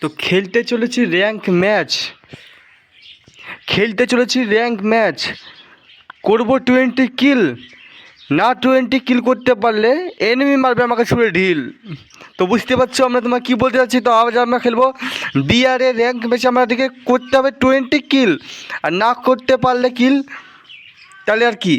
তো খেলতে চলেছি র্যাঙ্ক ম্যাচ করবো 20 কিল। না 20 কিল করতে পারলে এনিমি মারবে আমাকে ছুঁড়ে ঢিল। তো বুঝতে পারছো আমরা তোমার কী বলতে চাচ্ছি। তো আজ আমরা খেলবো বিআরে র্যাঙ্ক ম্যাচে। আমাদেরকে করতে হবে 20 কিল, আর না করতে পারলে কিল তাহলে আর কি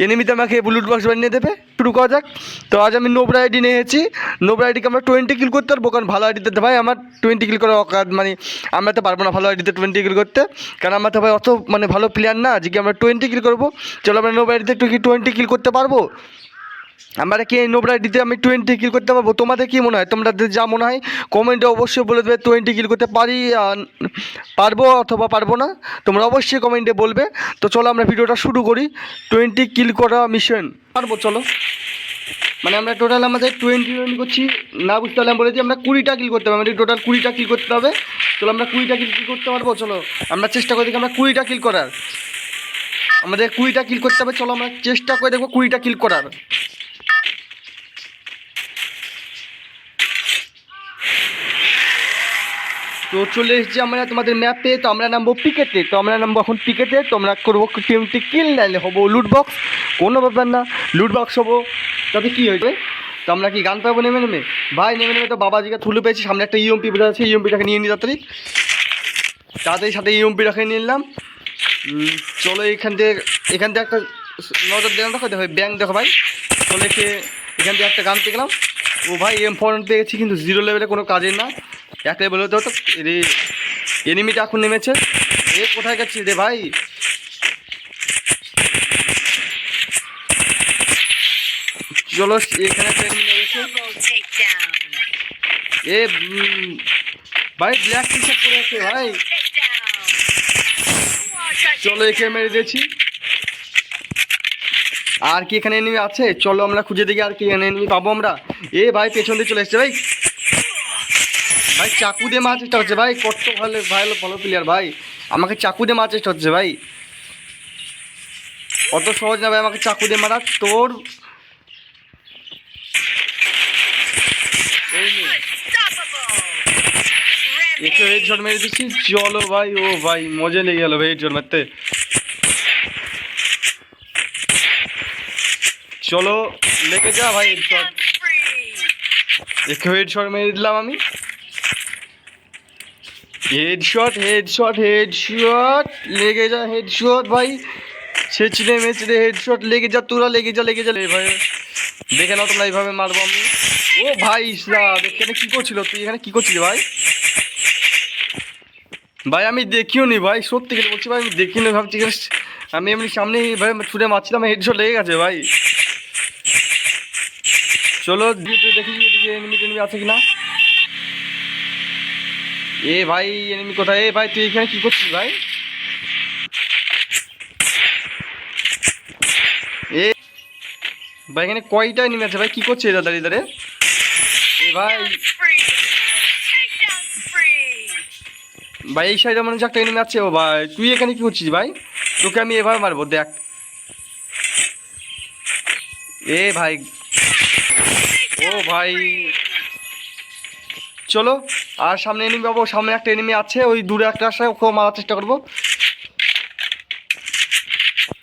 এনিমিতে আমাকে বুলেট বক্স বানিয়ে দেবে। শুরু করা যাক। তো আজ আমি নোবরা আইডি নিয়েছি। নোবরা আইডিকে আমরা 20 কিল করতে পারবো, কারণ ভালো আইডিতে ভাই আমার 20 কিল করার অকাত মানে আমরা তো পারবো না ভালো আইডিতে 20 কিল করতে, কারণ আমরা তো ভাই অত মানে ভালো প্লেয়ার না যে কি আমরা 20 কিল করবো। চলো আমরা নোবরা আইডিতে একটু কি 20 কিল করতে পারবো? আমরা কি এই নোবরা আইডিতে আমি 20 কিল করতে পারবো? তোমাদের কি মনে হয়? তোমরা যা মনে হয় কমেন্টে অবশ্যই বলে দেবে 20 কিল করতে পারবো অথবা পারবো না। তোমরা অবশ্যই কমেন্টে বলবে। তো চলো আমরা ভিডিওটা শুরু করি। 20 কিল করা মিশন পারবো চলো। মানে আমরা টোটাল আমাদের 20 করছি না, বুঝতে পারলাম বলেছি আমরা 20টা কিল করতে হবে। আমাদের টোটাল 20টা কিল করতে হবে। চলো আমরা 20টা কিল করতে পারবো। চলো আমরা চেষ্টা করি দেখি আমরা 20টা কিল করার। আমাদের 20টা কিল করতে হবে। চলো আমরা চেষ্টা করে দেখবো 20টা কিল করার। তো চলে এসেছি আমরা তোমাদের ম্যাপে। তো আমরা নামবো পিকেটে। তো আমরা নামবো এখন পিকেটে। তো আমরা করবো 20 কিল, নাইলে হবো লুট বক্স। কোনো ব্যাপার না, লুট বক্স হবো তাতে কী হয়েছে। তো আমরা কি গান পাবো নেমে নেমে? ভাই নেমে নেমে তো বাবাজিকে থুলু পেয়েছি। সামনে একটা ইএমপি বোঝা আছে, ইএমপিটাকে নিয়ে নিই তাড়াতাড়ি সাথে ইএমপি রাখে নিলাম। চলো এখান থেকে একটা নজর দিলাম। দেখো দেখো ব্যাংক দেখো ভাই। চলে এখান থেকে একটা গান পেয়ে ও ভাই M4 পেয়েছি, কিন্তু 0 লেভেলে কোনো কাজের না। 1 লেভেল হতে হতো। রে এনিমিটা এখন নেমেছে। এ কোথায় গেছি রে ভাই? চলো এখানে একটা এনিমি নেমেছে। এ ভাই ব্ল্যাক টি শার্ট পরে আছে ভাই। চলো একে মেরে দিয়েছি। আর কি এখানে এনিমি আছে? চলো আমরা খুঁজে দেখি আর কি এখানে এনিমি পাবো আমরা। এ ভাই পেছন দিয়ে চলে এসছে ভাই। ভাই চাকু দিয়ে মারার চেষ্টা হচ্ছে ভাই। কত ভালো ভালো ভালো প্লেয়ার ভাই, আমাকে চাকু দিয়ে মারার চেষ্টা হচ্ছে ভাই। অত সহজ না ভাই আমাকে চাকু দিয়ে মারা। তোর একটু হেডশট মেরে দিচ্ছি। চলো ভাই, ও ভাই মজা লেগে গেল ভাই হেডশট মারতে। চলো লেগে যা ভাই হেডশট। একটু হেডশট মেরে দিলাম আমি। হেডশট হেডশট হেডশট লেগে যা হেডশট ভাই। ছেঁচড়ে মেচড়ে হেডশট লেগে যা, তোরা লেগে যা ভাই। দেখে নাও তোমরা এইভাবে মারবো আমি। ও ভাই এখানে কি করছিল? তুই এখানে কি করছিলি ভাই? ভাই আমি দেখিও নি ভাই, সত্যি করে বলছি ভাই আমি দেখিনি। ভাবছি আমি এমনি সামনে ভাই ছুটে মারছিলাম, হেডশট লেগে গেছে ভাই। চলো দেখি এনিমি আছে কিনা। এ ভাই এনিমি কোথায়? এ ভাই তুই এখানে কি করছিস ভাই? এ ভাই এখানে কয়টা এনিমি আছে ভাই? কি করছে এরা দাঁড়িয়ে দাঁড়িয়ে? এ ভাই ভাই এই সাইডে মনে হচ্ছে একটা এনিমি আছে। ও ভাই তুই এখানে কি করছিস ভাই? তোকে আমি এভাবে মারবো দেখ। এ ভাই ও ভাই চলো আর সামনে এনিমি পাবো। সামনে একটা এনিমি আছে, ওই দূরে একটা আসে, ওকে মারার চেষ্টা করবো।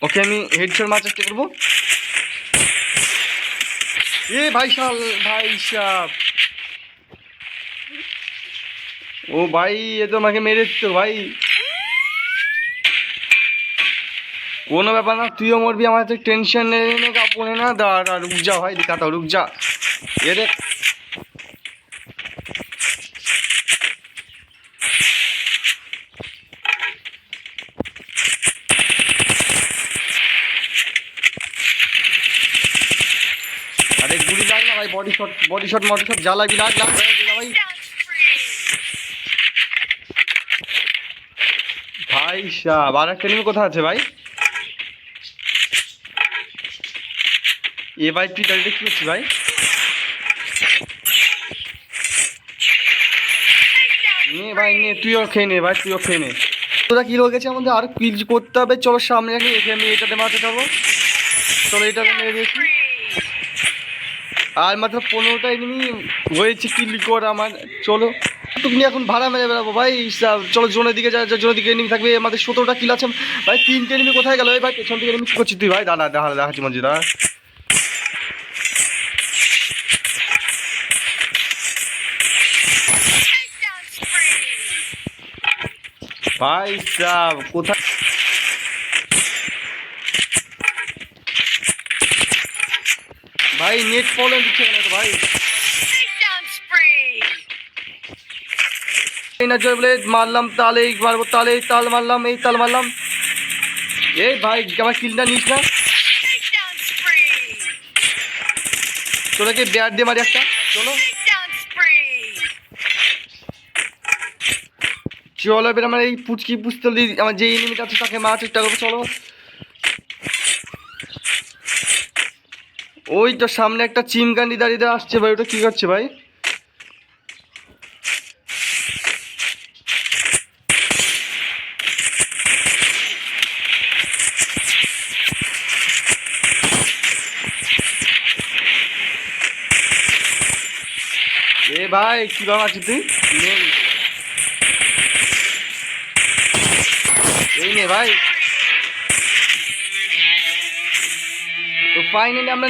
ওকে আমি হেডশট মারার চেষ্টা করবো। এ ভাই সাহ ও ভাই এ তো আমাকে মেরে দিত ভাই। কোনো ব্যাপার না, তুইও মরবি, আমার তো টেনশন নেই। কাপড়ে না দাঁড়া, রুক যা ভাই, দিকাতা রুক যা। এ দেখ আরে গুলি লাগ না ভাই, বডি শট যা লাগবি লাগ ভাই। ভাই সাহেব আর একটা এনিমি কোথায় আছে ভাই? এ ভাই তুই গাড়িটা কি করছিস ভাই? নে ভাই নে, তুইও খেয়ে নে ভাই, তুইও খেয়ে নে। তোরা কি হয়ে গেছে আমাদের আর কিল করতে হবে। চলো সামনে রাখি, এখানে আমি এটাতে মারতে যাবো। চলো এটাতে মেরে দিয়েছি। আর মাত্র 15টা এনিমি হয়েছে কিল কর আমার। চলো তুমি নিয়ে এখন ভাড়া মেরে বেড়াবো ভাই। চলো জোনের দিকে যা, জোনের দিকে এনিমি থাকবে। আমাদের 17টা কিল আছে ভাই। 3টে এনিমি কোথায় গেল? ভাই পেছন থেকে এনিমি করছিস তুই ভাই। দাঁড়া দাঁড়া দেখাচ্ছি মঞ্জি দাঁড়া। ভাই সাব কোথায় ভাই? নেট প্রবলেম দিচ্ছে কেন তো ভাই? না জয় বলে মারলাম, তালে মারবো, তালে তাল মারলাম, এই তাল মারলাম। এই ভাই আমার কিলটা নিস না। তোরাকে ব্যাট দিয়ে মারি একটা। চলো চলো এবার আমার এই পুচকি পুস্তল দিয়ে আমার যে এনিমিটা আছে তাকে মারার চেষ্টা করবো। চলো ওই তো সামনে একটা চিমগান্ডি দাঁড়িয়ে আসছে ভাই। ওটা কি করছে ভাই? এ ভাই কিভাবে আছিস তুই? এই নে ভাই। তো ফাইনালি আমরা